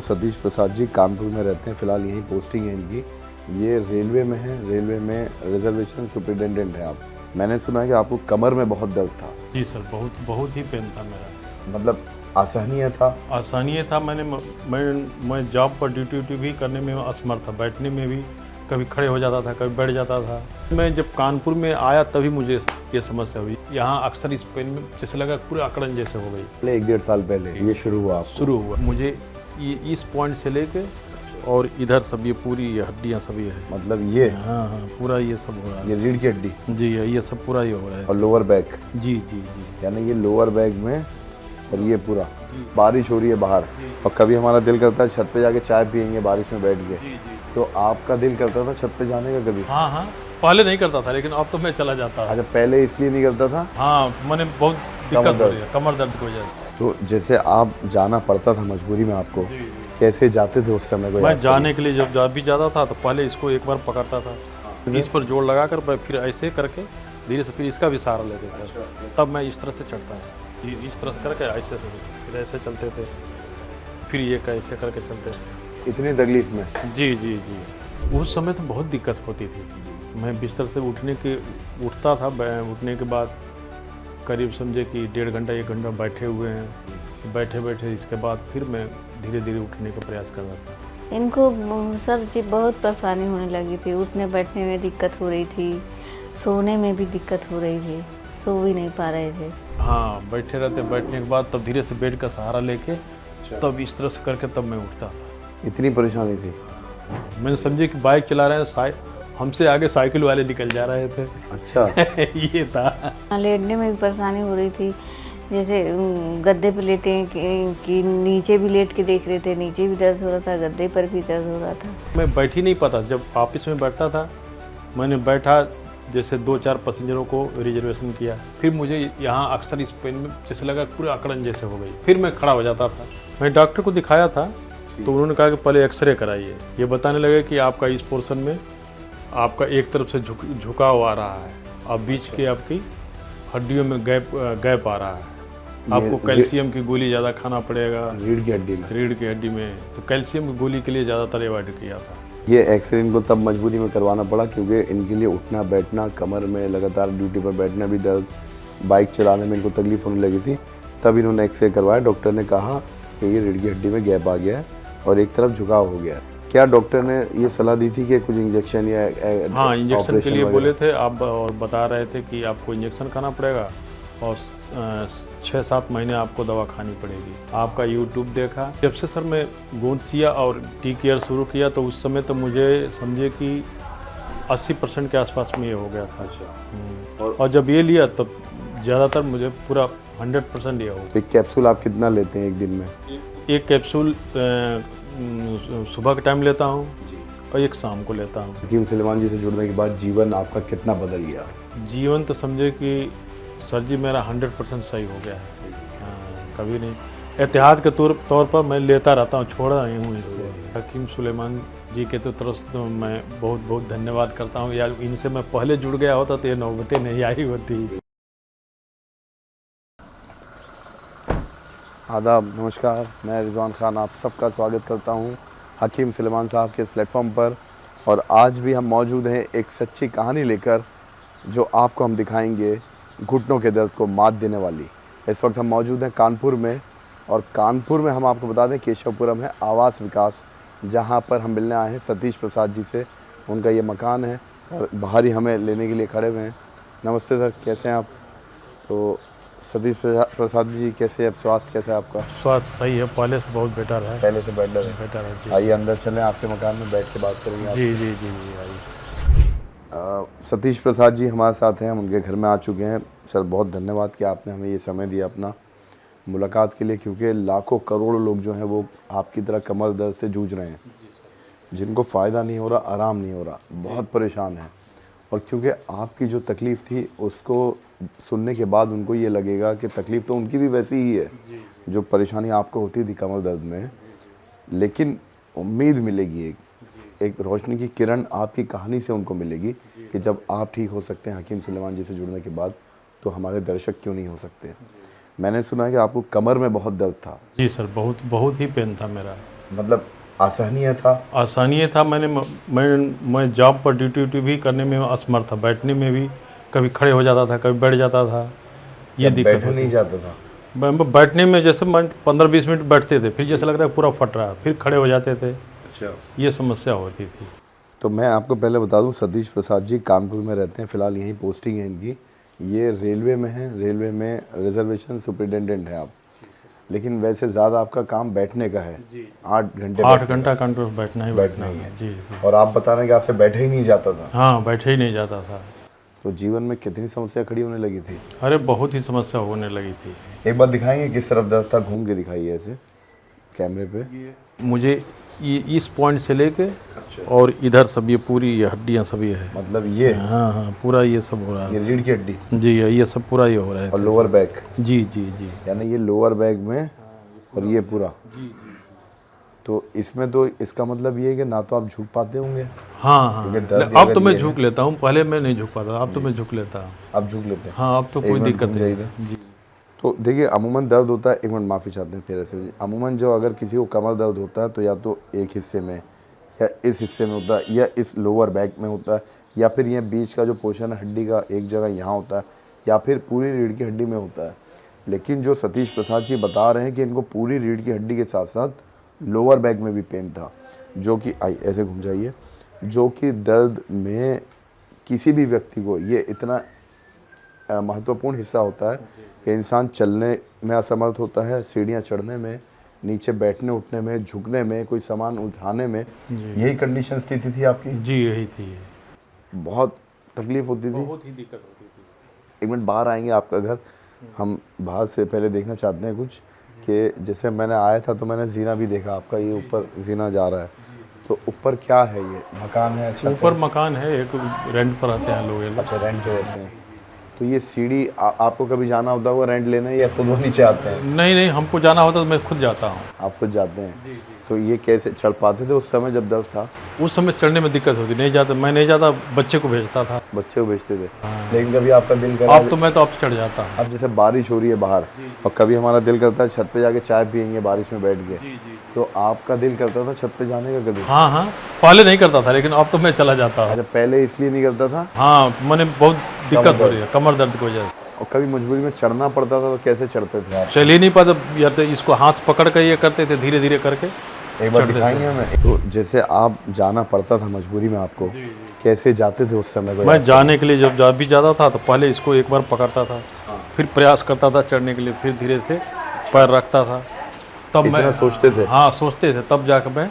सतीश प्रसाद जी कानपुर में रहते हैं, फ़िलहाल यहीं पोस्टिंग है इनकी। ये रेलवे में है, रेलवे में रिजर्वेशन सुपरिटेंडेंट है आप। मैंने सुना है कि आपको कमर में बहुत दर्द था। जी सर, बहुत बहुत ही पेन था मेरा। मतलब असहनीय था? असहनीय था। मैं जॉब पर ड्यूटी भी करने में असमर्थ था, बैठने में भी कभी खड़े हो जाता था, कभी बैठ जाता था। मैं जब कानपुर में आया तभी मुझे ये समस्या हुई। यहाँ अक्सर इस पेन में जैसे लगा पूरा अकड़न जैसे हो गई। पहले 1-1.5 साल पहले ये शुरू हुआ आपको? शुरू हुआ मुझे ये इस पॉइंट से लेके और इधर सब ये पूरी हड्डियाँ सब ये है। मतलब ये? हाँ, पूरा ये सब हो रहा है। ये रीढ़ की हड्डी? जी, ये सब पूरा ये हो रहा है। और लोअर बैक? जी जी जी। यानी ये लोअर बैक में, और ये पूरा। बारिश हो रही है बाहर और कभी हमारा दिल करता है छत पे जाके चाय पियेंगे बारिश में बैठ के, तो आपका दिल करता था छत पे जाने का कभी? हाँ, पहले नहीं करता था, लेकिन अब तो मैं चला जाता। अच्छा, पहले इसलिए नहीं करता था? हाँ, मैंने बहुत दिक्कत हो रही है कमर दर्द की वजह से। तो जैसे आप जाना पड़ता था मजबूरी में आपको, कैसे जाते थे उस समय को? मैं जाने के लिए जब भी जाता था तो पहले इसको एक बार पकड़ता था, इस पर जोड़ लगा कर फिर ऐसे करके धीरे से फिर इसका भी सहारा लेते थे, तब मैं इस तरह से चढ़ता है। इस तरह से करके ऐसे फिर ऐसे चलते थे, फिर ये कैसे करके चलते थे। इतनी तकलीफ में? जी जी जी। उस समय तो बहुत दिक्कत होती थी। मैं बिस्तर से उठता था, उठने के बाद करीब समझे कि 1.5 घंटा 1 घंटा बैठे हुए हैं, बैठे बैठे इसके बाद फिर मैं धीरे धीरे उठने का प्रयास कर रहा था। इनको सर जी बहुत परेशानी होने लगी थी, उठने बैठने में दिक्कत हो रही थी, सोने में भी दिक्कत हो रही थी, सो भी नहीं पा रहे थे। हाँ, बैठे रहते, बैठने के बाद तब धीरे से बेड का सहारा लेके तब इस तरह से करके तब मैं उठता था। इतनी परेशानी थी? मैंने समझे कि बाइक चला रहे हैं, हमसे आगे साइकिल वाले निकल जा रहे थे। अच्छा। ये था। लेटने में भी परेशानी हो रही थी, जैसे गद्दे पे लेटे कि नीचे भी लेट के देख रहे थे, नीचे भी दर्द हो रहा था, गद्दे पर भी दर्द हो रहा था। मैं बैठ ही नहीं पाता। जब ऑफिस में बैठता था, मैंने बैठा, जैसे 2-4 पैसेंजरों को रिजर्वेशन किया, फिर मुझे यहाँ अक्सर इस पेन में जैसे लगा पूरा अकड़न जैसे हो गई, फिर मैं खड़ा हो जाता था। मैं डॉक्टर को दिखाया था तो उन्होंने कहा कि पहले एक्सरे कराइए। ये बताने लगे कि आपका इस पोर्शन में आपका एक तरफ से झुकाव आ रहा है, अब बीच के आपकी हड्डियों में गैप आ रहा है, आपको कैल्शियम की गोली ज़्यादा खाना पड़ेगा। रीढ़ की हड्डी में? रीढ़ की हड्डी में तो कैल्शियम की गोली के लिए ज़्यादातर अवॉइड किया था। ये एक्सरे इनको तब मजबूरी में करवाना पड़ा क्योंकि इनके लिए उठना बैठना, कमर में लगातार ड्यूटी पर बैठना भी दर्द, बाइक चलाने में इनको तकलीफ होने लगी थी, तब इन्होंने एक्सरे करवाया। डॉक्टर ने कहा कि ये रीढ़ की हड्डी में गैप आ गया है और एक तरफ झुकाव हो गया है। क्या डॉक्टर ने ये सलाह दी थी कि कुछ इंजेक्शन या हाँ, इंजेक्शन के लिए बोले थे आप, और बता रहे थे कि आपको इंजेक्शन खाना पड़ेगा और 6-7 महीने आपको दवा खानी पड़ेगी। आपका यूट्यूब देखा, जब से सर मैं गोंदसिया और टी केयर शुरू किया तो उस समय तो मुझे समझे कि 80% के आसपास में ये हो गया था। और जब ये लिया तब ज़्यादातर मुझे पूरा 100% ये हो गया। एक कैप्सूल आप कितना लेते हैं एक दिन में? एक कैप्सूल सुबह के टाइम लेता हूँ और एक शाम को लेता हूँ। हकीम सुलेमान जी से जुड़ने के बाद जीवन आपका कितना बदल गया? जीवन तो समझे कि सर जी मेरा 100% सही हो गया है। कभी नहीं, एहतियात के तौर पर मैं लेता रहता हूँ, छोड़ा नहीं हूँ इसको। हकीम सुलेमान जी के तो तरफ से तो मैं बहुत बहुत धन्यवाद करता हूँ यार, इनसे मैं पहले जुड़ गया होता तो ये नौबतें नहीं आई होती। आदाब, नमस्कार, मैं रिजवान खान आप सबका स्वागत करता हूं हकीम सुलेमान साहब के इस प्लेटफॉर्म पर। और आज भी हम मौजूद हैं एक सच्ची कहानी लेकर, जो आपको हम दिखाएंगे घुटनों के दर्द को मात देने वाली। इस वक्त हम मौजूद हैं कानपुर में, और कानपुर में हम आपको बता दें केशवपुरम है आवास विकास, जहां पर हम मिलने आए हैं सतीश प्रसाद जी से। उनका ये मकान है और बाहर ही हमें लेने के लिए खड़े हुए हैं। नमस्ते सर, कैसे हैं आप? तो सतीश प्रसाद जी कैसे, अब स्वास्थ्य कैसा है आपका? स्वास्थ्य सही है, पहले से बहुत बेटर है। पहले से बेटर है? आइए अंदर चलें, आपके मकान में बैठ के बात करेंगे। जी जी जी जी, आइए। सतीश प्रसाद जी हमारे साथ हैं, हम उनके घर में आ चुके हैं। सर बहुत धन्यवाद कि आपने हमें ये समय दिया अपना मुलाकात के लिए, क्योंकि लाखों करोड़ों लोग जो हैं वो आपकी तरह कमर दर्द से जूझ रहे हैं, जिनको फ़ायदा नहीं हो रहा, आराम नहीं हो रहा, बहुत परेशान हैं। और क्योंकि आपकी जो तकलीफ़ थी उसको सुनने के बाद उनको ये लगेगा कि तकलीफ़ तो उनकी भी वैसी ही है जो परेशानी आपको होती थी कमर दर्द में, लेकिन उम्मीद मिलेगी, एक रोशनी की किरण आपकी कहानी से उनको मिलेगी कि जब आप ठीक हो सकते हैं हकीम सुलेमान जी से जुड़ने के बाद, तो हमारे दर्शक क्यों नहीं हो सकते। मैंने सुना है कि आपको कमर में बहुत दर्द था? जी सर, बहुत बहुत ही पेन था मेरा। मतलब आसानी था? आसानी था। मैं जॉब पर ड्यूटी भी करने में असमर्थ था, बैठने में भी कभी खड़े हो जाता था, कभी बैठ जाता था, ये जब दिक्कत बैठा होती नहीं थी। जाता था? बैठने में जैसे 15-20 मिनट बैठते थे, फिर जैसे लगता है पूरा फट रहा है, फिर खड़े हो जाते थे, अच्छा। ये समस्या होती थी। तो मैं आपको पहले बता दूं, सतीश प्रसाद जी कानपुर में रहते हैं, फ़िलहाल यहीं पोस्टिंग है इनकी। ये रेलवे में है, रेलवे में रिजर्वेशन सुपरिटेंडेंट है आप, लेकिन वैसे ज़्यादा आपका काम बैठने का है। 8 घंटे 8 बैठने घंटा का। कंट्रोल बैठना ही बैठना बैठना ही है। है। जी। और आप बता रहे हैं कि आपसे बैठा ही नहीं जाता था। हाँ, बैठे ही नहीं जाता था। तो जीवन में कितनी समस्या खड़ी होने लगी थी? अरे बहुत ही समस्या होने लगी थी। एक बार दिखाएंगे किस तरफ दर्द था, घूम के दिखाइए ऐसे कैमरे पे। मुझे ये इस पॉइंट से लेके और इधर सब, ये पूरी ये हड्डियाँ सभी है। मतलब ये हाँ हाँ, पूरा ये सब हो रहा है। ये रीढ़ की हड्डी जी, ये सब पूरा ये हो रहा है। और लोअर बैक, जी जी जी। यानी ये लोअर बैक में और ये पूरा। तो इसमें तो इसका मतलब ये है कि ना तो आप झुक पाते होंगे। हाँ हाँ, क्योंकि दर्द अब अगर तो मैं ये झुक लेता हूँ, पहले मैं नहीं झुक पाता, अब तो मैं झुक लेता हूँ। आप झुक लेते हैं। हाँ, अब तो एक कोई मिनट दिक्कत घूम नहीं जाइए। है। जी। तो देखिए अमूमन दर्द होता है, एक मिनट माफ़ी चाहते हैं फिर ऐसे। अमूमन जो अगर किसी को कमर दर्द होता है तो या तो एक हिस्से में या इस हिस्से में होता है, या इस लोअर बैक में होता है, या फिर ये बीच का जो पोर्शन है हड्डी का एक जगह यहाँ होता है, या फिर पूरी रीढ़ की हड्डी में होता है। लेकिन जो सतीश प्रसाद जी बता रहे हैं कि इनको पूरी रीढ़ की हड्डी के साथ साथ लोअर बैक में भी पेन था, जो कि ऐसे घूम जाइए, जो कि दर्द में किसी भी व्यक्ति को ये इतना महत्वपूर्ण हिस्सा होता है कि इंसान चलने में असमर्थ होता है, सीढ़ियाँ चढ़ने में, नीचे बैठने उठने में, झुकने में, कोई सामान उठाने में। यही कंडीशन स्थिति थी आपकी? जी, यही थी। बहुत तकलीफ होती थी? बहुत ही दिक्कत होती थी। एक मिनट बाहर आएंगे आपका घर, हम बाहर से पहले देखना चाहते हैं कुछ, कि जैसे मैंने आया था तो मैंने जीना भी देखा आपका, ये ऊपर जीना जा रहा है, तो ऊपर क्या है? ये मकान है? छत ऊपर है? मकान है, एक रेंट पर रहते हैं लोग ये लोग। अच्छा, रेंट पे रहते हैं। तो ये सीढ़ी आपको कभी जाना होता है रेंट लेने, या खुद वो नीचे आते हैं? नहीं नहीं, हमको जाना होता तो मैं खुद जाता हूँ। आप खुद जाते हैं? तो ये कैसे चढ़ पाते थे उस समय जब दर्द था? उस समय चढ़ने में दिक्कत होती, नहीं जाता, मैं नहीं जाता, बच्चे को भेजता था। बच्चे को भेजते थे। लेकिन कभी आपका दिल करा? अब तो मैं तो अब चढ़ जाता हूँ। अब जैसे बारिश हो रही है बाहर, और कभी हमारा दिल करता है छत पे जाके चाय पियेंगे बारिश में बैठ के, तो आपका दिल करता था छत पे जाने का कभी? हाँ हाँ, पहले नहीं करता था, लेकिन अब तो मैं चला जाता हूँ। अच्छा, पहले इसलिए नहीं करता था? हाँ, मैंने बहुत दिक्कत हो रही है कमर दर्द की वजह से। और कभी मजबूरी में चढ़ना पड़ता था तो कैसे चढ़ते थे आप? चल ही नहीं पाता यार, तो इसको हाथ पकड़ कर ये करते थे, धीरे धीरे करके। एक बार दिखाएंगे हमें। तो जैसे आप जाना पड़ता था मजबूरी में आपको, कैसे जाते थे उस समय? मैं जाने के लिए जब भी जाता था तो पहले इसको एक बार पकड़ता था, फिर प्रयास करता था चढ़ने के लिए, फिर धीरे से पैर रखता था, तब मैं सोचते थे? हाँ, सोचते थे, तब जाकर मैं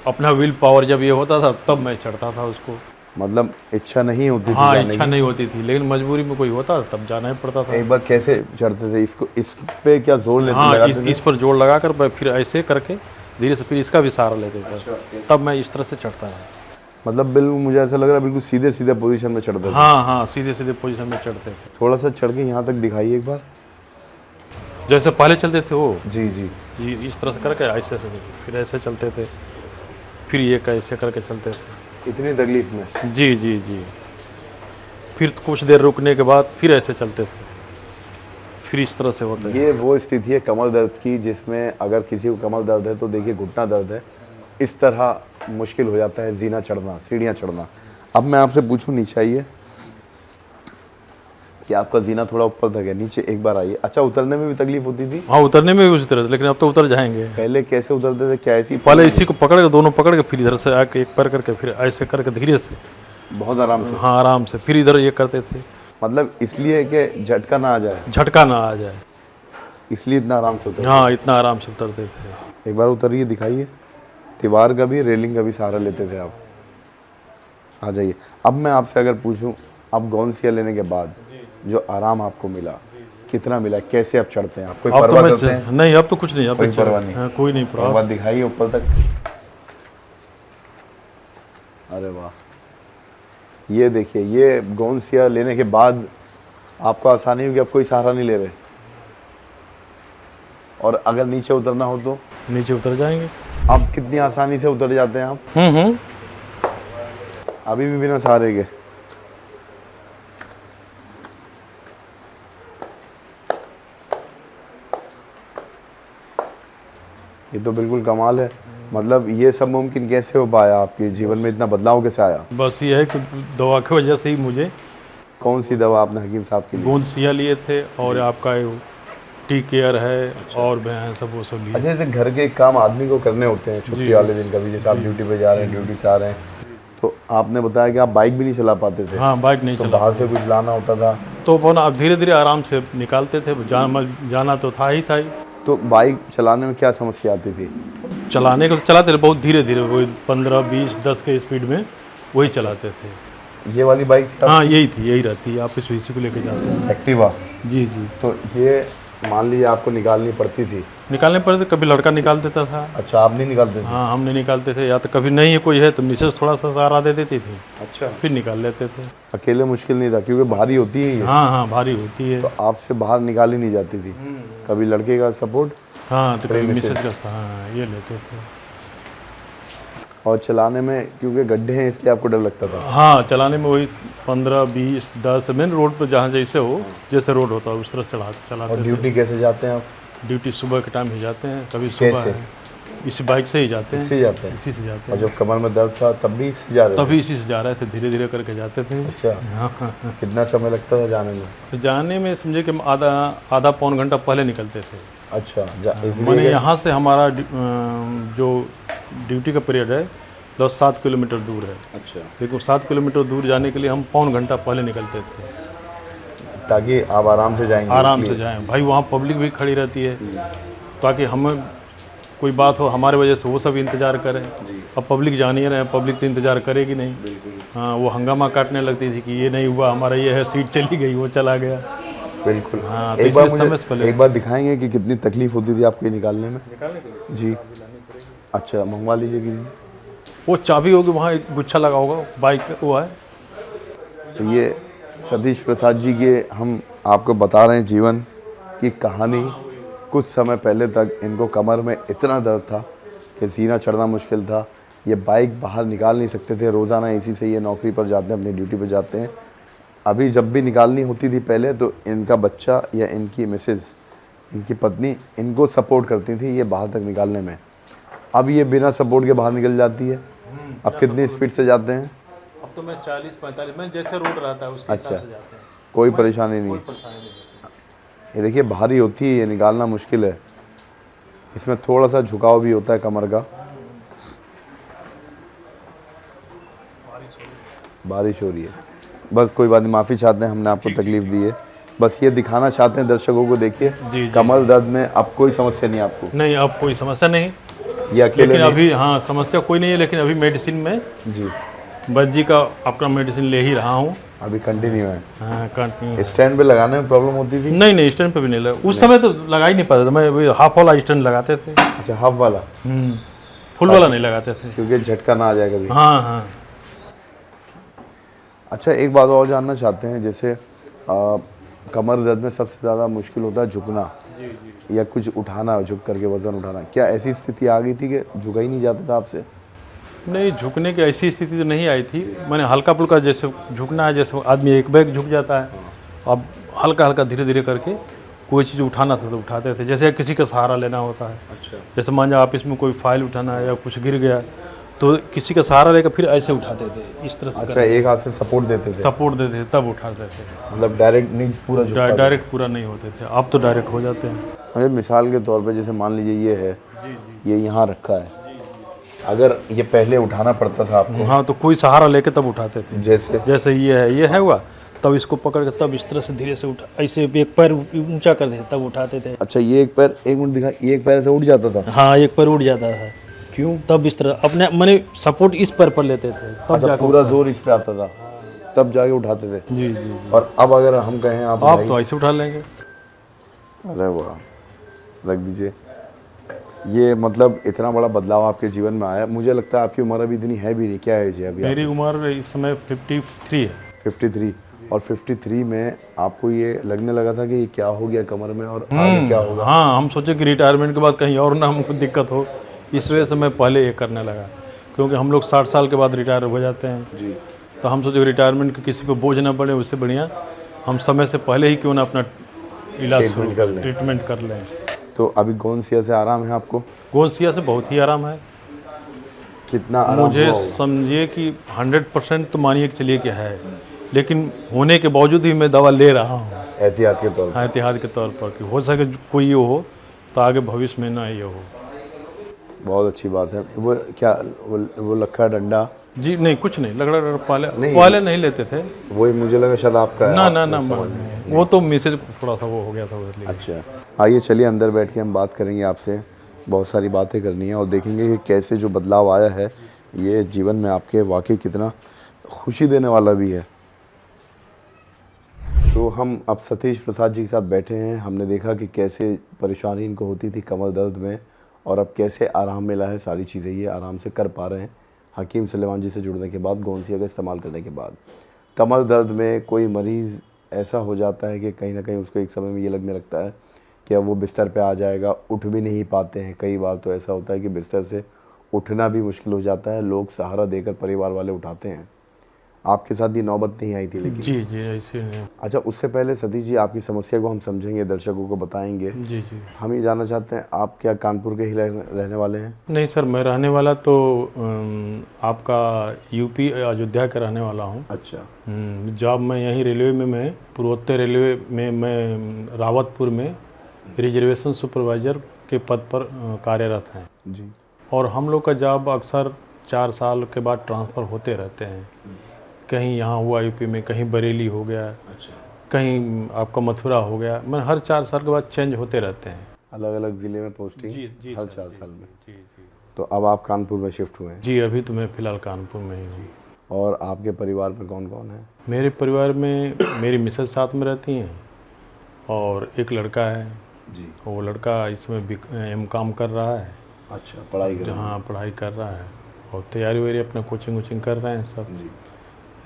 अपना विल पावर जब ये होता था तब मैं चढ़ता था उसको। मतलब इच्छा नहीं होती थी हाँ, जाने इच्छा की? नहीं होती थी, लेकिन मजबूरी में कोई होता तब जाना ही पड़ता था। एक बार कैसे चढ़ते थे? इसको इस पे क्या जोर लेते हाँ, लगाते इस पर जोड़ लगाकर मैं फिर ऐसे करके धीरे से फिर इसका भी सहारा लेते थे, तब मैं इस तरह से चढ़ता था। मतलब बिल्कुल मुझे ऐसा लग रहा है बिल्कुल सीधे सीधे पोजीशन में चढ़ते थे। हाँ हाँ, सीधे सीधे पोजीशन में चढ़ते थे। थोड़ा सा चढ़ के यहाँ तक दिखाइए एक बार। जैसे पहले चलते थे वो जी जी। जी, इस तरह से करके ऐसे से फिर ऐसे चलते थे, फिर ये कैसे करके चलते थे। इतनी तकलीफ में? जी जी जी। फिर कुछ देर रुकने के बाद फिर ऐसे चलते थे, फिर इस तरह से होता है। ये वो स्थिति है कमर दर्द की जिसमें अगर किसी को कमर दर्द है तो देखिए घुटना दर्द है, इस तरह मुश्किल हो जाता है जीना चढ़ना, सीढ़ियाँ चढ़ना। अब मैं आपसे पूछूं, नीचे आइए, कि आपका जीना थोड़ा ऊपर तक है, नीचे एक बार आइए। अच्छा, उतरने में भी तकलीफ होती थी? हाँ, उतरने में भी उसी तरह से, लेकिन अब तो उतर जाएंगे। पहले कैसे उतरते थे? क्या ऐसी? पहले इसी को पकड़ के, दोनों पकड़ के, फिर इधर से आके एक पैर करके, फिर ऐसे करके धीरे से, बहुत आराम से? हाँ, आराम से, फिर इधर ये करते थे। मतलब इसलिए कि झटका ना आ जाए? झटका ना आ जाए, इसलिए इतना आराम से उतरते? हाँ, इतना आराम से उतरते थे। एक बार उतरिए, दिखाइए। दीवार का भी, रेलिंग का भी सहारा लेते थे आप? आ जाइए। अब मैं आपसे अगर पूछूं, अब गौनसिया लेने के बाद जो आराम आपको मिला, कितना मिला? कैसे आप चढ़ते हैं? आप कोई अब तो परवाह मैं करते हैं? नहीं, अब तो कुछ नहीं, अब कोई तो चल- परवाह नहीं? हाँ, कोई नहीं एक परवाह। बार दिखाइए ऊपर तक। अरे वाह, ये देखिए, ये गौनसिया लेने के बाद आपको आसानी होगी, अब कोई सहारा नहीं ले रहे। और अगर नीचे उतरना हो तो नीचे उतर जाएंगे। आप कितनी आसानी से उतर जाते हैं आप? हम्म। अभी भी बिना सहारे के? ये तो बिल्कुल कमाल है। मतलब ये सब मुमकिन कैसे हो पाया, आपके जीवन में इतना बदलाव कैसे आया? बस ये है कि दवा की वजह से ही मुझे कौन सी दवा आपने हकीम साहब की ली? गोंद सिया लिए थे और आपका टी केयर है और भी हैं सब, वो सब लिए। अच्छा, जैसे घर के काम आदमी को करने होते हैं छुट्टी वाले दिन, कभी जैसे आप ड्यूटी पे जा रहे हैं, ड्यूटी से आ रहे हैं, तो आपने बताया कि आप बाइक भी नहीं चला पाते थे। हाँ, बाइक नहीं तो चला बाहर से कुछ लाना होता था, तो अपन आप धीरे धीरे आराम से निकालते थे। जाना तो था ही। तो बाइक चलाने में क्या समस्या आती थी? चलाने को तो चलाते थे बहुत धीरे धीरे, वही 15, 20, 10 के स्पीड में वही चलाते थे। ये वाली बाइक थी? हाँ, यही रहती है। आप इस इसी को लेके जाते हैं। एक्टिवा? जी। तो ये मान लीजिए आपको निकालनी पड़ती थी? निकालने पर तो कभी लड़का निकाल देता था। अच्छा, आप नहीं निकालते थे? हाँ, हम नहीं निकालते थे, या तो कभी नहीं है कोई है तो मिसेस थोड़ा सा सहारा दे देती थी, अच्छा, फिर निकाल लेते थे। अकेले मुश्किल नहीं था क्योंकि भारी होती है ये। हाँ, भारी होती है। तो आपसे बाहर निकाली नहीं जाती थी? कभी लड़के का सपोर्ट? हाँ, तो कभी मिसेस का हाँ ये लेते थे। और चलाने में क्योंकि गड्ढे हैं इसलिए आपको डर लगता था? हाँ, चलाने में वही 15, 20, 10 मेन रोड पर जहाँ जैसे हो, जैसे रोड होता है उस तरह चलाते और थे। ड्यूटी कैसे जाते हैं आप? ड्यूटी सुबह के टाइम ही जाते हैं, कभी सुबह कैसे? इसी बाइक से ही जाते हैं। इससे जाते हैं? इसी से जाते और हैं। जब कमर में दर्द था तब भी इससे जा रहे थे? तभी इसी से जा रहे थे, धीरे धीरे करके जाते थे। अच्छा, हाँ। कितना समय लगता था जाने में? तो जाने में समझे कि हम आधा पौन घंटा पहले निकलते थे। अच्छा, मैंने इसलिए यहाँ से हमारा जो ड्यूटी का पीरियड है 7 किलोमीटर दूर है। अच्छा, लेकिन 7 किलोमीटर दूर जाने के लिए हम पौन घंटा पहले निकलते थे, ताकि आप आराम से जाएंगे? आराम से जाएं। भाई वहाँ पब्लिक भी खड़ी रहती है, ताकि हमें कोई बात हो हमारे वजह से वो सब इंतज़ार करें। अब पब्लिक जान ही रहे हैं, पब्लिक तो इंतज़ार करेगी नहीं। हाँ, वो हंगामा काटने लगती थी कि ये नहीं हुआ, हमारा ये है, सीट चली गई, वो चला गया। बिल्कुल। हाँ, तो एक बार इसलिए समय से मुझे पहले एक बार दिखाएंगे कि कितनी तकलीफ होती थी आपको ये निकालने में? जी। अच्छा, मंगवा लीजिए किसी। वो चाबी होगी, वहाँ एक गुच्छा लगा होगा, बाइक वो है। तो ये सतीश प्रसाद जी के हम आपको बता रहे हैं जीवन की कहानी। कुछ समय पहले तक इनको कमर में इतना दर्द था कि सीना चढ़ना मुश्किल था। ये बाइक बाहर निकाल नहीं सकते थे, रोज़ाना इसी से ये नौकरी पर जाते हैं, अपनी ड्यूटी पर जाते हैं। अभी जब भी निकालनी होती थी पहले, तो इनका बच्चा या इनकी मिसेस, इनकी पत्नी इनको सपोर्ट करती थी ये बाहर तक निकालने में। अब ये बिना सपोर्ट के बाहर निकल जाती है। अब कितनी स्पीड से जाते हैं? अब तो मैं 40-45 में जैसे रोड रहता है उसके हिसाब से जाते हैं। कोई परेशानी नहीं? ये देखिए भारी होती है, ये निकालना मुश्किल है। इसमें थोड़ा सा झुकाव भी होता है कमर का। बारिश हो रही है, बस कोई बात नहीं, माफ़ी चाहते हैं हमने आपको तकलीफ़ दी है। बस ये दिखाना चाहते हैं दर्शकों को, देखिए कमर दर्द में अब कोई समस्या नहीं आपको? नहीं, अब कोई समस्या नहीं। ये अकेले लेकिन नहीं? अभी हाँ समस्या कोई नहीं है, लेकिन अभी मेडिसिन में जी, वैद्य जी का अपना मेडिसिन ले ही रहा हूँ। अभी कंटिन्यू है? हाँ, कंटिन्यू। स्टैंड पे लगाने में प्रॉब्लम होती थी? नहीं, स्टैंड पे भी नहीं लगा। उस समय तो लगा ही नहीं पाता था मैं, वही हाफ वाला स्टैंड लगाते थे। अच्छा, हाफ वाला? फुल वाला नहीं लगाते थे। क्योंकि झटका ना आ जाए कभी। हाँ। अच्छा, एक बात और जानना चाहते हैं, जैसे कमर दर्द में सबसे ज़्यादा मुश्किल होता है झुकना या कुछ उठाना, झुक करके वज़न उठाना। क्या ऐसी स्थिति आ गई थी कि झुका ही नहीं जाता था आपसे? नहीं, झुकने की ऐसी स्थिति तो नहीं आई थी। मैंने हल्का फुल्का जैसे झुकना है, जैसे आदमी एक बैग झुक जाता है, अब हल्का हल्का धीरे धीरे करके कोई चीज़ उठाना था तो उठाते थे, जैसे किसी का सहारा लेना होता है। अच्छा, जैसे मान जाओ ऑफिस में कोई फाइल उठाना है या कुछ गिर गया तो किसी का सहारा लेकर फिर ऐसे उठाते थे, इस तरह से। अच्छा, एक हाथ से सपोर्ट देते थे? सपोर्ट देते थे तब उठाते थे। मतलब डायरेक्ट नहीं पूरा झुकता था? डायरेक्ट पूरा नहीं होते थे, अब तो डायरेक्ट हो जाते हैं। अच्छा, मिसाल के तौर पे जैसे मान लीजिए ये है, ये यहाँ रखा है, अगर ये पहले उठाना पड़ता था आपको? हाँ, तो कोई सहारा लेके तब उठाते थे। जैसे ये है हुआ, तब इसको पकड़ के तब इस तरह से धीरे से उठा, ऐसे एक पैर ऊंचा कर देते तब उठाते थे। अच्छा, ये एक पैर, एक मिनट दिखा, ये एक पैर से उठ जाता था? हाँ, एक पैर उठ जाता था। क्यों? तब इस तरह अपने मैंने सपोर्ट इस पैर पर लेते थे तब अच्छा, जाके पूरा जोर इस पे आता था तब जाके उठाते थे? जी। और अब अगर हम कहें आप तो ऐसे उठा लेंगे। अरे वाह, रख दीजिए। ये मतलब इतना बड़ा बदलाव आपके जीवन में आया। मुझे लगता है आपकी उम्र अभी इतनी है भी नहीं, क्या एज है अभी? मेरी उम्र इस समय 53 है। 53। और 53 में आपको ये लगने लगा था कि ये क्या हो गया कमर में और आगे क्या होगा? हाँ, हम सोचे कि रिटायरमेंट के बाद कहीं और ना हमको दिक्कत हो, इस वजह से मैं पहले ये करने लगा, क्योंकि हम लोग 60 साल के बाद रिटायर हो जाते हैं जी। तो हम सोचे रिटायरमेंट के किसी को बोझ ना पड़े, उससे बढ़िया हम समय से पहले ही क्यों ना अपना इलाज ट्रीटमेंट कर लें। ट्रीटमेंट कर लें। तो अभी गोंसिया से आराम है आपको? गोंसिया से बहुत ही आराम है। कितना आराम मुझे हुआ होगा? समझिए कि 100% तो मानिए कि चलिए क्या है, लेकिन होने के बावजूद भी मैं दवा ले रहा हूँ एहतियात के तौर पर। एहतियात के तौर पर, कि हो सके कोई ये हो तो आगे भविष्य में ना ये हो। बहुत अच्छी बात है। वो क्या वो लक्का डंडा? जी नहीं, कुछ नहीं, लगड़ा पहले नहीं। पहले नहीं लेते थे। वही मुझे लगा शायद आपका है। ना आप ना ना, समझ नहीं। वो तो मैसेज थोड़ा सा वो हो गया था उधर लिए। अच्छा, आइए चलिए अंदर बैठ के हम बात करेंगे आपसे। बहुत सारी बातें करनी है और देखेंगे कि कैसे जो बदलाव आया है ये जीवन में आपके वाकई कितना खुशी देने वाला भी है। तो हम अब सतीश प्रसाद जी के साथ बैठे हैं। हमने देखा कि कैसे परेशानी इनको होती थी कमर दर्द में और अब कैसे आराम मिला है। सारी चीज़ें ये आराम से कर पा रहे हैं हकीम सुलेमान जी से जुड़ने के बाद, गोंसिया का इस्तेमाल करने के बाद। कमर दर्द में कोई मरीज़ ऐसा हो जाता है कि कहीं ना कहीं उसको एक समय में ये लगने लगता है कि अब वो बिस्तर पे आ जाएगा, उठ भी नहीं पाते हैं। कई बार तो ऐसा होता है कि बिस्तर से उठना भी मुश्किल हो जाता है, लोग सहारा देकर परिवार वाले उठाते हैं। आपके साथ ये नौबत नहीं आई थी लेकिन? जी जी, ऐसे नहीं। अच्छा, उससे पहले सतीश जी आपकी समस्या को हम समझेंगे, दर्शकों को बताएंगे। जी जी। हम ये जानना चाहते हैं आप क्या कानपुर के ही रहने वाले हैं? नहीं सर, मैं रहने वाला तो आपका यूपी अयोध्या का रहने वाला हूँ। अच्छा। जॉब मैं यहीं रेलवे में, मैं पूर्वोत्तर रेलवे में, मैं रावतपुर में रिजर्वेशन सुपरवाइज़र के पद पर कार्यरत हैं जी। और हम लोग का जॉब अक्सर 4 साल के बाद ट्रांसफ़र होते रहते हैं। कहीं यहाँ हुआ यूपी में, कहीं बरेली हो गया, अच्छा। कहीं आपका मथुरा हो गया। मैं हर 4 साल के बाद चेंज होते रहते हैं। अलग अलग ज़िले में पोस्टिंग? जी जी हर सर, 4 जी, साल में? जी जी। तो अब आप कानपुर में शिफ्ट हुए हैं? जी, अभी तो मैं फ़िलहाल कानपुर में ही हूँ। और आपके परिवार में कौन कौन है? मेरे परिवार में मेरी मिसेज साथ में रहती हैं और एक लड़का है। जी। वो लड़का इसमें M.Com कर रहा है। अच्छा, पढ़ाई कर रहे हैं? हाँ, पढ़ाई कर रहा है और तैयारी वैयारी अपना कोचिंग वोचिंग कर रहे हैं सब। जी।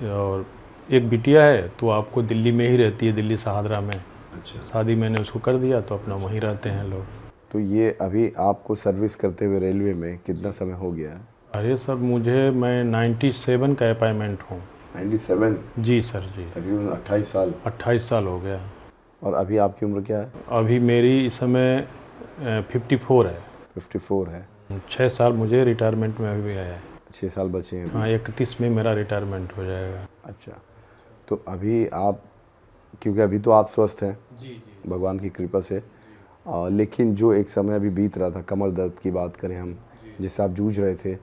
और एक बिटिया है तो आपको दिल्ली में ही रहती है, दिल्ली सहादरा में। अच्छा। शादी मैंने उसको कर दिया तो अपना वहीं रहते हैं लोग। तो ये अभी आपको सर्विस करते हुए रेलवे में कितना समय हो गया है? अरे सर, मैं 97 का अपॉइंटमेंट हूँ। 97? जी सर जी। तकरीबन 28 साल। 28 साल हो गया। और अभी आपकी उम्र क्या है? अभी मेरी इस समय 54 है। 54 है। 6 साल मुझे रिटायरमेंट में अभी आया है। 6 साल बचे हैं अभी। हाँ, 31 में मेरा रिटायरमेंट हो जाएगा। अच्छा, तो अभी आप, क्योंकि अभी तो आप स्वस्थ हैं जी जी। भगवान की कृपा से, लेकिन जो एक समय अभी बीत रहा था, कमर दर्द की बात करें हम, जिससे आप जूझ रहे थे,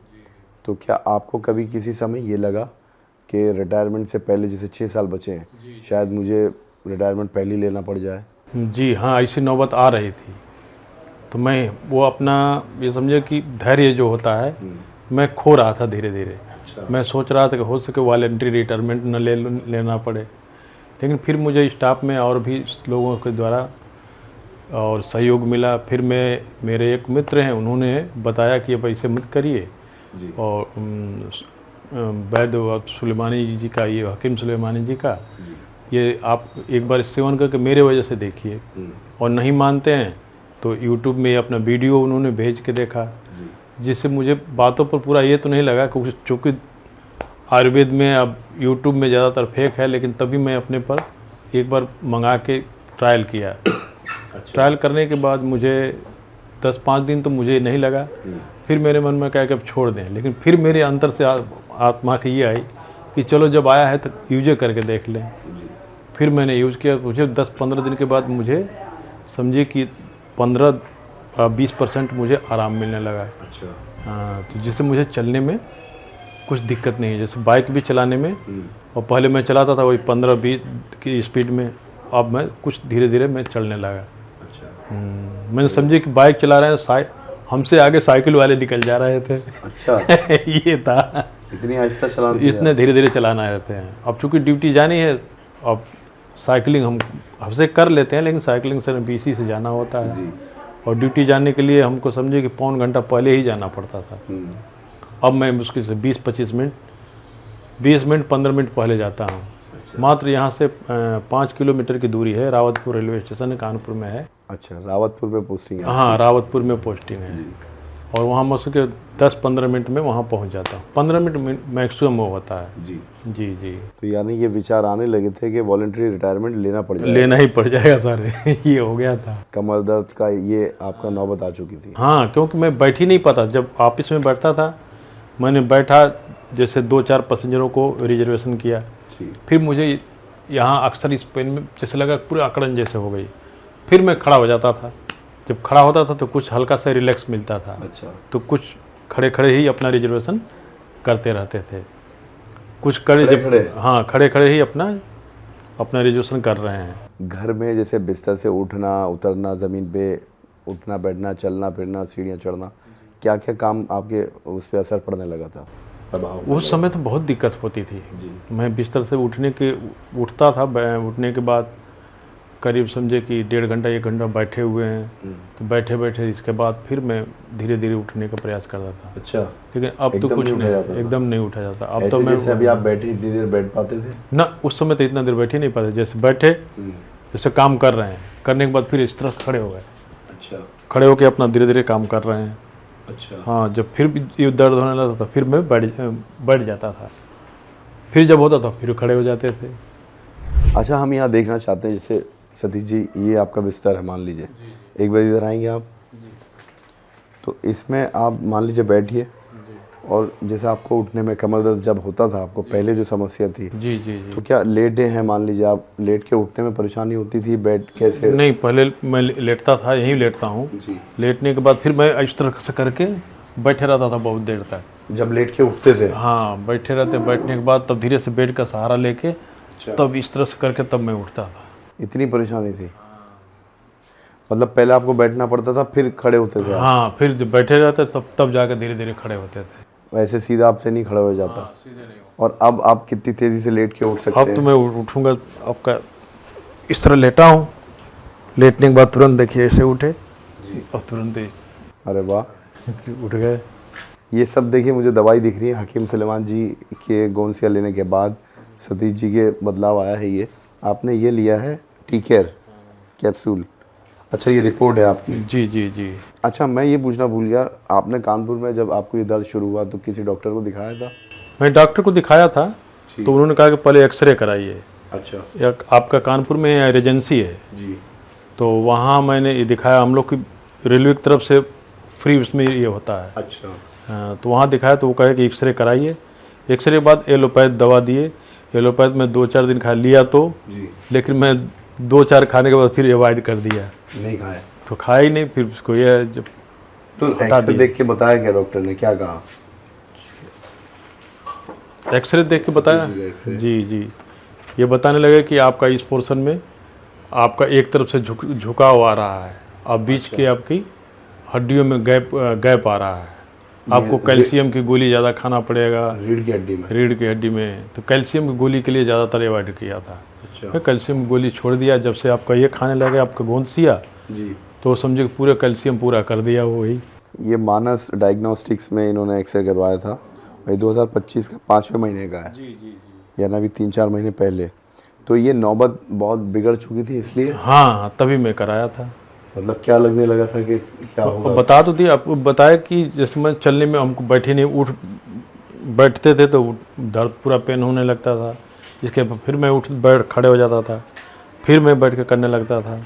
तो क्या आपको कभी किसी समय ये लगा कि रिटायरमेंट से पहले, जैसे 6 साल बचे हैं, शायद मुझे रिटायरमेंट पहले ही लेना पड़ जाए? जी हाँ, ऐसी नौबत आ रही थी तो मैं वो अपना ये समझे कि धैर्य जो होता है मैं खो रहा था धीरे धीरे। अच्छा। मैं सोच रहा था कि हो सके वॉलंटरी रिटायरमेंट न लेना पड़े, लेकिन फिर मुझे स्टाफ में और भी लोगों के द्वारा और सहयोग मिला। फिर मेरे एक मित्र हैं, उन्होंने बताया कि अब ऐसे मत करिए। जी। और वैद्य सुलेमानी जी का, ये हकीम सुलेमानी जी का, ये आप एक बार सेवन करके मेरे वजह से देखिए। और नहीं मानते हैं तो यूट्यूब में अपना वीडियो उन्होंने भेज के देखा, जिससे मुझे बातों पर पूरा ये तो नहीं लगा कि चूँकि आयुर्वेद में अब यूट्यूब में ज़्यादातर फेक है, लेकिन तभी मैं अपने पर एक बार मंगा के ट्रायल किया। अच्छा। ट्रायल करने के बाद मुझे 10-5 दिन तो मुझे नहीं लगा। फिर मेरे मन में कहा कि अब छोड़ दें, लेकिन फिर मेरे अंदर से आत्मा की ये आई कि चलो जब आया है तो यूज करके देख लें। फिर मैंने यूज़ किया। मुझे 10-15 दिन के बाद मुझे समझिए कि 15-20% मुझे आराम मिलने लगा। अच्छा। हाँ, तो जिससे मुझे चलने में कुछ दिक्कत नहीं है, जैसे बाइक भी चलाने में। और पहले मैं चलाता था वही 15-20 की स्पीड में, अब मैं कुछ धीरे धीरे मैं चलने लगा। अच्छा। मैंने समझे कि बाइक चला रहे हैं, हमसे आगे साइकिल वाले निकल जा रहे थे। अच्छा। ये था, इतनी आहिस्ता चलाना? इतने धीरे धीरे चलाना रहते हैं। अब चूँकि ड्यूटी जानी है, अब साइकिलिंग हम हमसे कर लेते हैं, लेकिन साइकिलिंग से BC से जाना होता है। जी। और ड्यूटी जाने के लिए हमको समझे कि पौन घंटा पहले ही जाना पड़ता था। अब मैं मुश्किल से 20-25 मिनट, 20 मिनट 15 मिनट पहले जाता हूँ। अच्छा। मात्र यहाँ से 5 किलोमीटर की दूरी है, रावतपुर रेलवे स्टेशन कानपुर में है। अच्छा, रावतपुर में पोस्टिंग है? हाँ, रावतपुर में पोस्टिंग है। और वहाँ मुझसे के 10-15 मिनट में वहाँ पहुँच जाता हूँ। 15 मिनट मैक्सिमम वो होता है। जी। जी जी, तो यानी ये विचार आने लगे थे कि वॉलंटरी रिटायरमेंट लेना पड़ जाएगा। लेना ही पड़ जाएगा सर ये हो गया था। कमर दर्द का ये आपका नौबत आ चुकी थी। हाँ, क्योंकि मैं बैठ ही नहीं पाता। जब ऑफिस में बैठता था, मैंने बैठा, जैसे 2-4 पैसेंजरों को रिजर्वेशन किया, जी। फिर मुझे यहाँ अक्सर इस पेन में जैसे लगा पूरे अकड़न जैसे हो गई। फिर मैं खड़ा हो जाता था। जब खड़ा होता था तो कुछ हल्का सा रिलैक्स मिलता था। अच्छा। तो कुछ खड़े खड़े ही अपना रिजर्वेशन करते रहते थे। कुछ खड़े खड़े? हाँ, खड़े खड़े ही अपना रिजर्वेशन कर रहे हैं। घर में जैसे बिस्तर से उठना उतरना, ज़मीन पे उठना बैठना, चलना फिरना, सीढ़ियाँ चढ़ना, क्या क्या काम आपके उस पर असर पड़ने लगा था, प्रभाव? उस समय तो बहुत दिक्कत होती थी। जी। मैं बिस्तर से उठता था, उठने के बाद करीब समझे कि 1.5 घंटा 1 घंटा बैठे हुए हैं, तो बैठे बैठे इसके बाद फिर मैं धीरे धीरे उठने का प्रयास करता था। अच्छा। लेकिन अब तो एकदम कुछ नहीं उठा जाता था? एकदम नहीं उठा जाता। अब ऐसे तो मैं जैसे अभी आप बैठे इतनी देर बैठ पाते थे? ना, उस समय तो इतना देर बैठ ही नहीं पाते। जैसे बैठे, जैसे काम कर रहे हैं, करने के बाद फिर इस तरह खड़े हो गए। अच्छा। खड़े होकर अपना धीरे धीरे काम कर रहे हैं। अच्छा। हाँ, जब फिर भी ये दर्द होने लगता था फिर मैं बैठ जाता था। फिर जब होता था फिर खड़े हो जाते थे। अच्छा, हम यहाँ देखना चाहते हैं, जैसे सतीश जी ये आपका बिस्तर है, मान लीजिए, एक बार इधर आएंगे आप। तो इसमें आप मान लीजिए बैठिए, और जैसे आपको उठने में कमर दर्द जब होता था, आपको पहले जो समस्या थी, जी जी जी। तो क्या लेटे हैं, मान लीजिए आप लेट के उठने में परेशानी होती थी, बैठ कैसे? नहीं, पहले मैं लेटता था, यहीं लेटता हूँ। जी। लेटने के बाद फिर मैं इस तरह से करके बैठे रहता था बहुत देर तक। जब लेट के उठते थे? हाँ, बैठे रहते, बैठने के बाद तब धीरे से बेड का सहारा लेके तब इस तरह से करके तब मैं उठता था। इतनी परेशानी थी? मतलब पहले आपको बैठना पड़ता था फिर खड़े होते थे आप? हाँ, फिर जब बैठे रहते तब जाकर धीरे धीरे खड़े होते थे। ऐसे सीधा आपसे नहीं खड़ा हो जाता? सीधे नहीं। और अब आप कितनी तेजी से लेट के उठ सकते अब हैं? तो मैं उठूँगा, आपका इस तरह लेटा हूँ, लेटने के बाद तुरंत देखिए ऐसे उठे और तुरंत ही अरे वाह, उठ गए। ये सब देखिए मुझे दवाई दिख रही है हकीम सुलेमान जी के गोंसिया लेने के बाद सतीश जी के बदलाव आया है। ये आपने ये लिया है टी-केयर कैप्सूल। अच्छा, ये रिपोर्ट है आपकी? जी जी जी। अच्छा, मैं ये पूछना भूल गया, आपने कानपुर में जब आपको ये दर्द शुरू हुआ तो किसी डॉक्टर को दिखाया था? मैं डॉक्टर को दिखाया था, तो उन्होंने कहा कि पहले एक्सरे कराइए। अच्छा। आपका कानपुर में रेजेंसी है, जी। तो वहाँ मैंने ये दिखाया। हम लोग की रेलवे की तरफ से फ्री उसमें ये होता है। अच्छा। हाँ, तो वहाँ दिखाया तो वो कहे कि एक्सरे कराइए। एक्सरे के बाद एलोपैथ दवा दिए। एलोपैथ में 2-4 दिन खा लिया तो जी। लेकिन मैं 2-4 खाने के बाद फिर अवॉइड कर दिया, नहीं खाया तो खाया ही नहीं। फिर उसको ये जब तो एक्सरे देख के बताया क्या डॉक्टर ने, क्या कहा? एक्सरे देख के बताया, एक्सरे। जी जी, ये बताने लगे कि आपका इस पोर्शन में आपका एक तरफ से झुकाव आ रहा है, और बीच के आपकी हड्डियों में गैप आ रहा है। आपको कैल्शियम की गोली ज़्यादा खाना पड़ेगा रीढ़ की हड्डी में? रीढ़ की हड्डी में। तो कैल्शियम की गोली के लिए ज़्यादातर अवॉइड किया था। अच्छा। मैं कैल्शियम की गोली छोड़ दिया जब से आपका ये खाने लगे आपका गोंसिया, जी। तो समझो कि पूरा कैल्शियम पूरा कर दिया वो वही। ये मानस डायग्नोस्टिक्स में इन्होंने एक्सरे करवाया था, वही 2025 का 5वें महीने का है। जी जी जी। यानी अभी 3-4 महीने पहले। तो ये नौबत बहुत बिगड़ चुकी थी इसलिए? हाँ, तभी मैं कराया था। मतलब क्या लगने लगा था कि क्या और होगा? बता तो दिया आपको, बताया कि जैसे मैं चलने में हमको बैठे नहीं, बैठते थे तो दर्द पूरा पेन होने लगता था। इसके बाद फिर मैं बैठ खड़े हो जाता था, फिर मैं बैठ के करने लगता था।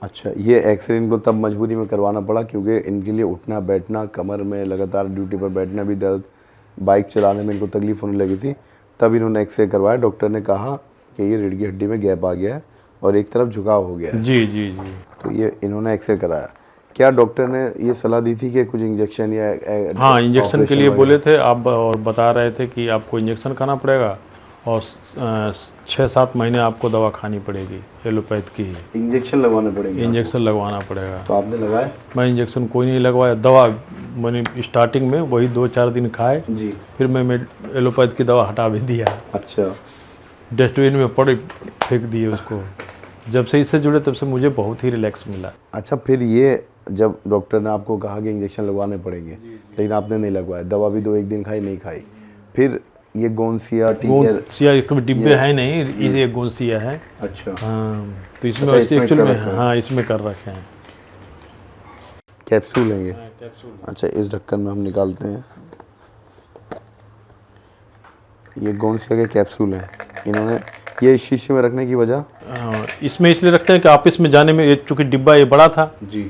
अच्छा, ये एक्सरे इनको तब मजबूरी में करवाना पड़ा क्योंकि इनके लिए उठना बैठना, कमर में लगातार ड्यूटी पर बैठना भी दर्द, बाइक चलाने में इनको तकलीफ होने लगी थी, तब इन्होंने एक्सरे करवाया। डॉक्टर ने कहा कि ये रीढ़ की हड्डी में गैप आ गया है और एक तरफ झुकाव हो गया है। जी जी जी। तो ये इन्होंने एक्सरे कराया। क्या डॉक्टर ने ये सलाह दी थी कि कुछ इंजेक्शन या हाँ, इंजेक्शन के लिए ऑपरेशन बोले थे आप, और बता रहे थे कि आपको इंजेक्शन खाना पड़ेगा और 6-7 महीने आपको दवा खानी पड़ेगी एलोपैथ की। इंजेक्शन लगवाने पड़ेंगे? इंजेक्शन लगवाना पड़ेगा। तो आपने लगाया? मैं इंजेक्शन कोई नहीं लगवाया, दवा मैंने स्टार्टिंग में वही 2-4 दिन खाए, जी। फिर मैं एलोपैथ की दवा हटा भी दिया, अच्छा। डस्टबिन में पड़े फेंक दिए उसको। जब से इससे जुड़े तब से मुझे बहुत ही रिलैक्स मिला। अच्छा, फिर ये जब डॉक्टर ने आपको कहा कि इंजेक्शन लगवाने पड़ेंगे, लेकिन आपने नहीं लगवाया, दवा भी 2-1 दिन खाई, नहीं खाई, फिर ये गोंसिया गोंसिया इसमें डिब्बे है नहीं, ये गोंसिया है। अच्छा। हाँ, तो इसमें अच्छा, इसमें एक्चुअल कर में, रखा है। हाँ, इसमें कर रखे हैं। कैप्सूल हैं ये। कैप्सूल। अच्छा, इस ढक्कन में हम निकालते हैं। ये गोंसिया के कैप्सूल हैं। इन्होंने ये इस शीशे में रखने की वजह? इसमें इसलिए रखते हैं कि ऑफिस में जाने में, ये चूँकि डिब्बा ये बड़ा था जी।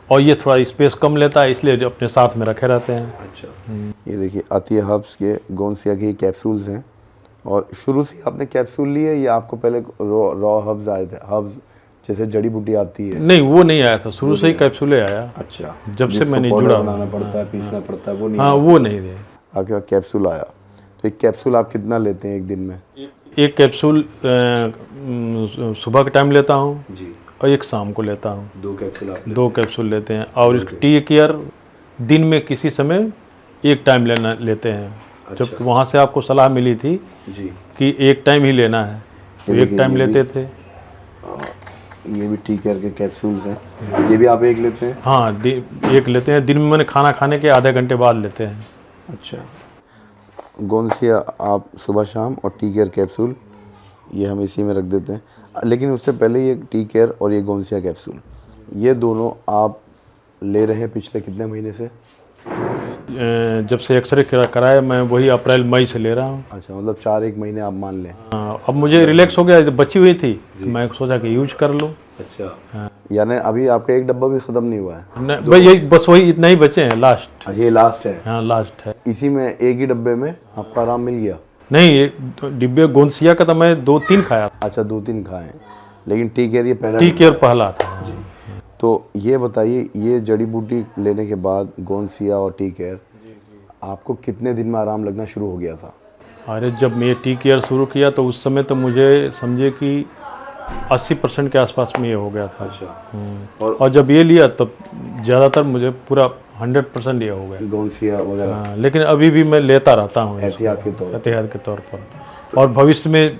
और ये थोड़ा स्पेस कम लेता है, इसलिए जो अपने साथ में रखे रहते हैं। अच्छा। ये देखिए अतिया हर्ब्स के गोंसिया के कैप्सूल्स हैं। और शुरू से ही आपने कैप्सूल लिए या आपको पहले रॉ हर्ब्स आए थे? हर्ब्स जैसे जड़ी बूटी आती है? नहीं, वो नहीं आया था, शुरू से ही कैप्सूले आया। अच्छा, जब से जिसको मैंने पाउडर जुड़ा बनाना पड़ता है, पीसना पड़ता है, वो नहीं? हाँ, वो नहीं दे। आपके पास कैप्सूल आया, तो एक कैप्सूल आप कितना लेते हैं एक दिन में? एक कैप्सूल सुबह के टाइम लेता हूँ जी। और एक शाम को लेता हूँ। 2 कैप्सूल आप? 2 कैप्सूल लेते हैं। और टी केयर दिन में किसी समय एक टाइम लेते हैं। अच्छा। जब वहाँ से आपको सलाह मिली थी जी। कि एक टाइम ही लेना है, तो ये एक देखिए, टाइम ये लेते भी- थे। ये भी टी केयर के कैप्सूल्स हैं। ये भी आप एक लेते हैं? हाँ, एक लेते हैं। दिन में मैंने खाना खाने के आधे घंटे बाद लेते हैं। अच्छा, गोंसिया आप सुबह शाम, और टी केयर कैप्सूल ये हम इसी में रख देते हैं। लेकिन उससे पहले ये टी केयर और ये गोंसिया कैप्सूल, ये दोनों आप ले रहे हैं पिछले कितने महीने से? जब से एक्सरे कराया मैं वही अप्रैल मई से ले रहा हूँ। अच्छा, मतलब 4-1 महीने आप मान लें। हाँ, अब मुझे रिलैक्स हो गया, जब बची हुई थी तो मैं सोचा कि यूज कर लूँ। अच्छा, यानी अभी आपका एक डब्बा भी ख़त्म नहीं हुआ है? भाई यही बस, वही इतना ही बचे हैं लास्ट। ये लास्ट है? हाँ, लास्ट है। इसी में एक ही डब्बे में आपको आराम मिल गया? नहीं, ये डिब्बे गोंसिया का तो मैं 2-3 खाया। अच्छा, 2-3 खाए हैं, लेकिन टी केयर ये पहला टी केयर डब्बा है। पहला था। तो ये बताइए, ये जड़ी बूटी लेने के बाद गोंसिया और टी केयर आपको कितने दिन में आराम लगना शुरू हो गया था? अरे जब मैं टी केयर शुरू किया तो उस समय तो मुझे समझे कि 80% के आसपास में ये हो गया था। अच्छा। और जब ये लिया तब ज़्यादातर मुझे पूरा 100% ये हो गया। गोंसिया वगैरह? हाँ, लेकिन अभी भी मैं लेता रहता हूँ एहतियात के तौर पर? एहतियात के तौर पर, और भविष्य में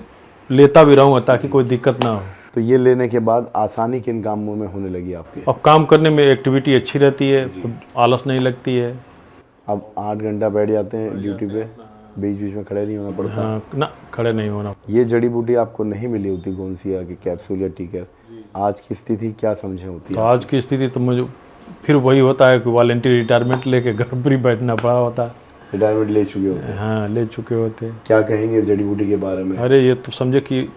लेता भी रहूँगा ताकि कोई दिक्कत ना हो। तो ये लेने के बाद आसानी किन कामों में होने लगी आपकी? अब काम करने में एक्टिविटी अच्छी रहती है, आलस नहीं लगती है। अब 8 घंटा बैठ जाते हैं ड्यूटी पे, बीच बीच में खड़े नहीं होना पड़ता? हाँ, ना खड़े नहीं होना। ये जड़ी बूटी आपको नहीं मिली होती गोंसिया की कैप्सूल या टी केयर, आज की स्थिति क्या समझे होती तो है? आज की स्थिति तो मुझे फिर वही होता है कि वॉलंटियर रिटायरमेंट लेके घर पर ही बैठना पड़ा होता है। रिटायरमेंट ले चुके होते हैं? हाँ, ले चुके होते। क्या कहेंगे जड़ी बूटी के बारे में? अरे ये तो समझे कि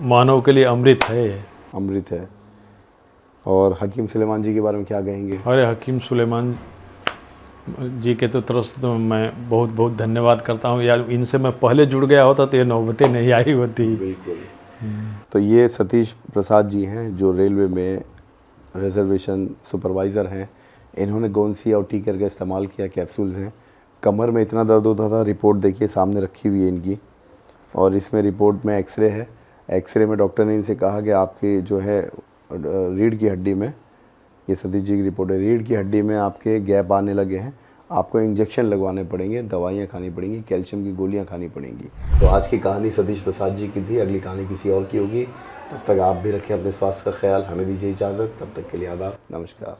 मानव के लिए अमृत है ये। अमृत है। और हकीम सुलेमान जी के बारे में क्या कहेंगे? अरे हकीम सुलेमान जी के तो तरफ से तो मैं बहुत बहुत धन्यवाद करता हूँ यार। इनसे मैं पहले जुड़ गया होता तो ये नौबतें नहीं आई होती। बिल्कुल। तो ये सतीश प्रसाद जी हैं जो रेलवे में रिजर्वेशन सुपरवाइज़र हैं। इन्होंने गोंसिया और टी केयर का इस्तेमाल किया, कैप्सूल्स हैं। कमर में इतना दर्द होता था, रिपोर्ट देखिए सामने रखी हुई है इनकी, और इसमें रिपोर्ट में एक्सरे है। एक्सरे में डॉक्टर ने इनसे कहा कि आपकी जो है रीढ़ की हड्डी में, ये सतीश जी की रिपोर्ट है, रीढ़ की हड्डी में आपके गैप आने लगे हैं, आपको इंजेक्शन लगवाने पड़ेंगे, दवाइयाँ खानी पड़ेंगी, कैल्शियम की गोलियाँ खानी पड़ेंगी। तो आज की कहानी सतीश प्रसाद जी की थी, अगली कहानी किसी और की होगी। तब तक आप भी रखें अपने स्वास्थ्य का ख्याल। हमें दीजिए इजाज़त, तब तक के लिए आदाब, नमस्कार।